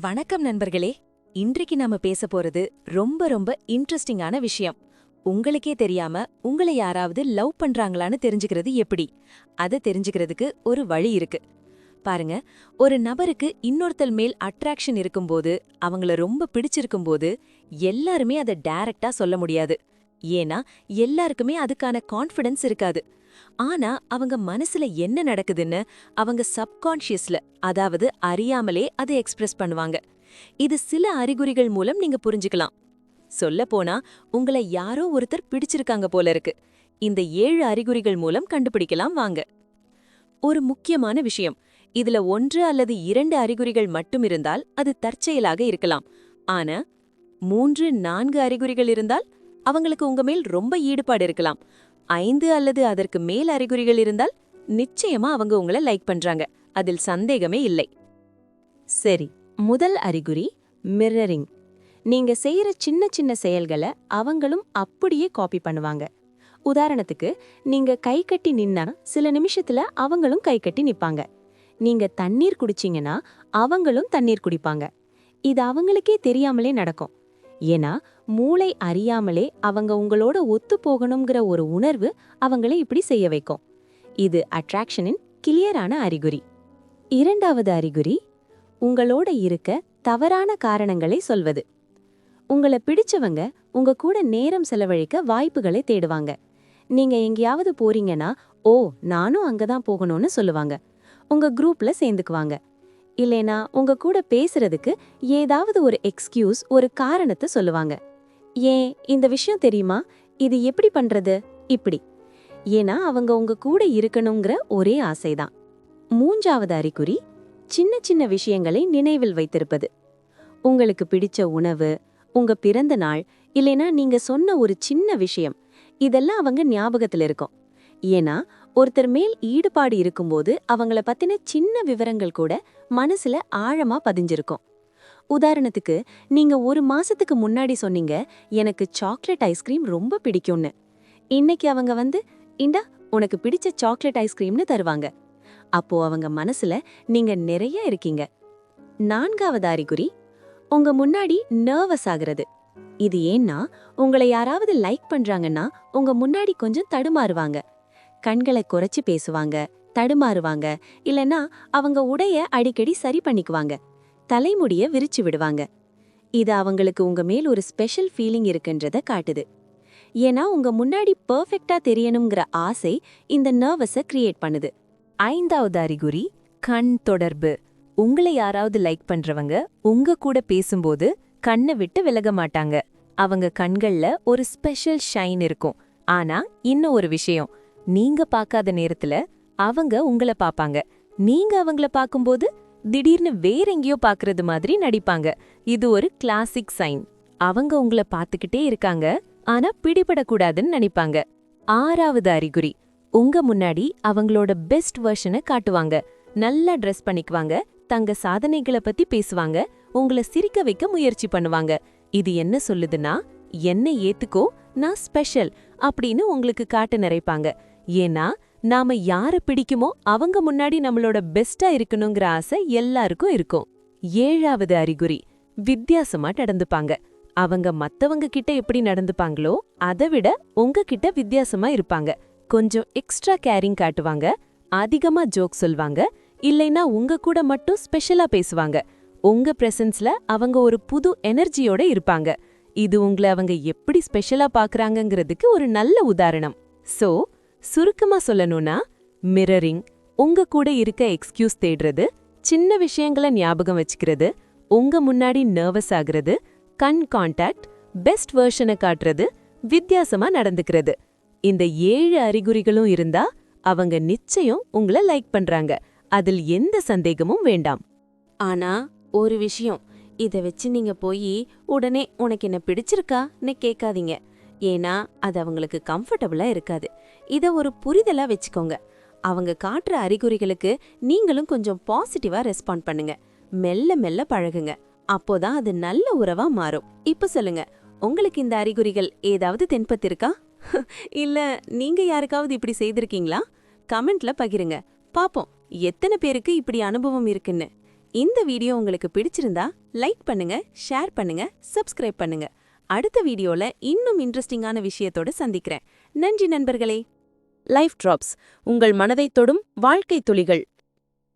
வணக்கம் நண்பர்களே. இன்றைக்கு நாம பேச போறது ரொம்ப ரொம்ப இன்ட்ரெஸ்டிங்கான விஷயம். உங்களுக்கே தெரியாம உங்களை யாராவது லவ் பண்றாங்களான்னு தெரிஞ்சுக்கிறது எப்படி? அத தெரிஞ்சுக்கிறதுக்கு ஒரு வழி இருக்கு. பாருங்க, ஒரு நபருக்கு இன்னொருத்தல் மேல் அட்ராக்ஷன் இருக்கும்போது, அவங்கள ரொம்ப பிடிச்சிருக்கும்போது, எல்லாருமே அதை டைரக்டா சொல்ல முடியாது. ஏன்னா எல்லாருக்குமே அதுக்கான கான்ஃபிடன்ஸ் இருக்காது. ஆனா அவங்க மனசுல என்ன நடக்குதுன்னு அவங்க சப்கான்ஷியஸ்ல, அதாவது அறியாமலே அதை எக்ஸ்பிரஸ் பண்ணுவாங்க. இது சில அறிகுறிகள் மூலம் நீங்க புரிஞ்சுக்கலாம். சொல்லப்போனா, உங்களை யாரோ ஒருத்தர் பிடிச்சிருக்காங்க போல இருக்கு. இந்த 7 அறிகுறிகள் மூலம் கண்டுபிடிக்கலாம் வாங்க. ஒரு முக்கியமான விஷயம், இதுல 1 அல்லது 2 அறிகுறிகள் மட்டும் இருந்தால் அது தற்செயலாக இருக்கலாம். ஆனா 3, 4 அறிகுறிகள் இருந்தால் அவங்களுக்கு உங்க மேல் ரொம்ப ஈடுபாடு இருக்கலாம். 5 அல்லது அதற்கு மேல் அறிகுறிகள் இருந்தால் நிச்சயமா அவங்க உங்களை லைக் பண்றாங்க. அதில் சந்தேகமே இல்லை. சரி, முதல் அறிகுறி மிரரிங். நீங்க செய்யற சின்ன சின்ன செயல்களை அவங்களும் அப்படியே காப்பி பண்ணுவாங்க. உதாரணத்துக்கு, நீங்க கை கட்டி நின்னா சில நிமிஷத்துல அவங்களும் கை கட்டி நிப்பாங்க. நீங்க தண்ணீர் குடிச்சீங்கன்னா அவங்களும் தண்ணீர் குடிப்பாங்க. இது அவங்களுக்கே தெரியாமலே நடக்கும். ஏன்னா மூளை அறியாமலே அவங்க உங்களோட ஒத்து போகணுங்கிற ஒரு உணர்வு அவங்களை இப்படி செய்ய வைக்கும். இது அட்ராக்ஷனின் கிளியரான அறிகுறி. இரண்டாவது அறிகுறி, உங்களோட இருக்க தவறான காரணங்களை சொல்வது. உங்களை பிடிச்சவங்க உங்க கூட நேரம் செலவழிக்க வாய்ப்புகளை தேடுவாங்க. நீங்க எங்கேயாவது போறீங்கன்னா, ஓ நானும் அங்கதான் போகணும்னு சொல்லுவாங்க. உங்க குரூப்ல சேர்ந்துக்குவாங்க. இல்லைனா உங்க கூட பேசுறதுக்கு ஏதாவது ஒரு எக்ஸ்கியூஸ், ஒரு காரணத்தை சொல்லுவாங்க. ஏன் இந்த விஷயம் தெரியுமா, இது எப்படி பண்றது, இப்படி. ஏன்னா அவங்க உங்க கூட இருக்கணுங்கிற ஒரே ஆசைதான். மூன்றாவது அறிகுறி, சின்ன சின்ன விஷயங்களை நினைவில் வைத்திருப்பது. உங்களுக்கு பிடிச்ச உணவு, உங்க பிறந்த நாள், இல்லைனா நீங்க சொன்ன ஒரு சின்ன விஷயம், இதெல்லாம் அவங்க ஞாபகத்துல இருக்கும். ஏன்னா ஒருத்தர் மேல் ஈடுபாடு இருக்கும்போது அவங்கள பத்தின சின்ன விவரங்கள் கூட மனசுல ஆழமா பதிஞ்சிருக்கும். உதாரணத்துக்கு, நீங்க ஒரு மாசத்துக்கு முன்னாடி சொன்னீங்க, எனக்கு சாக்லேட் ஐஸ்கிரீம் ரொம்ப பிடிக்கும்னு. இன்னைக்கு அவங்க வந்து, இந்தா உனக்கு பிடிச்ச சாக்லேட் ஐஸ்கிரீம்னு தருவாங்க. அப்போ அவங்க மனசுல நீங்க நிறைய இருக்கீங்க. நான்காவது அறிகுறி, உங்க முன்னாடி நர்வஸ் ஆகுறது. இது ஏன்னா, உங்களை யாராவது லைக் பண்றாங்கன்னா உங்க முன்னாடி கொஞ்சம் தடுமாறுவாங்க. கண்களை குறைச்சு பேசுவாங்க, தடுமாறுவாங்க, இல்லைன்னா அவங்க உடைய அடிக்கடி சரி பண்ணிக்குவாங்க. தலைமுடிய விரிச்சு விடுவாங்க. இது அவங்களுக்கு உங்க மேல் ஒரு ஸ்பெஷல் ஃபீலிங் இருக்குன்றத காட்டுது. ஏன்னா உங்க முன்னாடி பெர்ஃபெக்ட்டா தெரியணுங்கிற ஆசை இந்த நர்வஸை கிரியேட் பண்ணுது. ஐந்தாவது அறிகுறி, கண் தொடர்பு. உங்களை யாராவது லைக் பண்றவங்க உங்க கூட பேசும்போது கண்ணை விட்டு விலக மாட்டாங்க. அவங்க கண்கள்ல ஒரு ஸ்பெஷல் ஷைன் இருக்கும். ஆனா இன்னும் ஒரு விஷயம், நீங்க பார்க்காத நேரத்துல அவங்க உங்களை பாப்பாங்க. நீங்க அவங்கள பார்க்கும்போது திடீர்னு வேற எங்கேயோ பார்க்கறது மாதிரி நடிப்பாங்க. இது ஒரு கிளாசிக் சைன். அவங்க உங்களை பார்த்துக்கிட்டே இருக்காங்க, ஆனா பிடிபடக்கூடாதுன்னு நினைப்பாங்க. ஆறாவது அறிகுறி, உங்க முன்னாடி அவங்களோட பெஸ்ட் வெர்ஷனை காட்டுவாங்க. நல்லா ட்ரெஸ் பண்ணிக்குவாங்க, தங்க சாதனைகளை பத்தி பேசுவாங்க, உங்களை சிரிக்க வைக்க முயற்சி பண்ணுவாங்க. இது என்ன சொல்லுதுன்னா, என்ன ஏத்துக்கோ, நான் ஸ்பெஷல் அப்படின்னு உங்களுக்கு காட்ட நிறைப்பாங்க. ஏன்னா நாம யார பிடிக்குமோ அவங்க முன்னாடி நம்மளோட பெஸ்டா இருக்கணுங்கிற ஆசை எல்லாருக்கும் இருக்கும். ஏழாவது அறிகுறி, வித்தியாசமா நடந்துப்பாங்க. அவங்க மத்தவங்க கிட்ட எப்படி நடந்துப்பாங்களோ அதை விட உங்ககிட்ட வித்தியாசமா இருப்பாங்க. கொஞ்சம் எக்ஸ்ட்ரா கேரிங் காட்டுவாங்க, அதிகமா ஜோக் சொல்வாங்க, இல்லைன்னா உங்க கூட மட்டும் ஸ்பெஷலா பேசுவாங்க. உங்க பிரசன்ஸ்ல அவங்க ஒரு புது எனர்ஜியோட இருப்பாங்க. இது உங்களை அவங்க எப்படி ஸ்பெஷலா பாக்குறாங்கங்கிறதுக்கு ஒரு நல்ல உதாரணம். சோ சுருக்கமா சொல்லணும்னா, மிரரிங், உங்க கூட இருக்க எக்ஸ்கியூஸ் தேடுறது, சின்ன விஷயங்களை ஞாபகம் வச்சுக்கிறது, உங்க முன்னாடி நர்வஸ் ஆகுறது, கண் கான்டாக்ட், பெஸ்ட் வெர்ஷனை காட்டுறது, வித்தியாசமா நடந்துக்கிறது. இந்த 7 அறிகுறிகளும் இருந்தா அவங்க நிச்சயம் உங்களை லைக் பண்றாங்க. அதில் எந்த சந்தேகமும் வேண்டாம். ஆனா ஒரு விஷயம், இத வச்சு நீங்க போய் உடனே உனக்கு என்ன பிடிச்சிருக்கான்னு கேட்காதீங்க. ஏன்னா அது அவங்களுக்கு கம்ஃபர்டபுளா இருக்காது. இத ஒரு புரிதலா வச்சுக்கோங்க. அவங்க காட்டுற அறிகுறிகளுக்கு நீங்களும் கொஞ்சம் பாசிட்டிவா ரெஸ்பாண்ட் பண்ணுங்க. மெல்ல மெல்ல பழகுங்க. அப்போதான் அது நல்ல உறவா மாறும். இப்ப சொல்லுங்க, உங்களுக்கு இந்த அறிகுறிகள் ஏதாவது தென்பத்திருக்கா? இல்ல நீங்க யாருக்காவது இப்படி செய்திருக்கீங்களா? கமெண்ட்ல பகிருங்க. பாப்போம் எத்தனை பேருக்கு இப்படி அனுபவம் இருக்குன்னு. இந்த வீடியோ உங்களுக்கு பிடிச்சிருந்தா லைக் பண்ணுங்க, ஷேர் பண்ணுங்க, சப்ஸ்கிரைப் பண்ணுங்க. அடுத்த வீடியோல இன்னும் இன்ட்ரெஸ்டிங்கான விஷயத்தோட சந்திக்கிறேன். நன்றி நண்பர்களே. லைஃப் டிராப்ஸ், உங்கள் மனதைத் தொடும் வாழ்க்கை துளிகள்.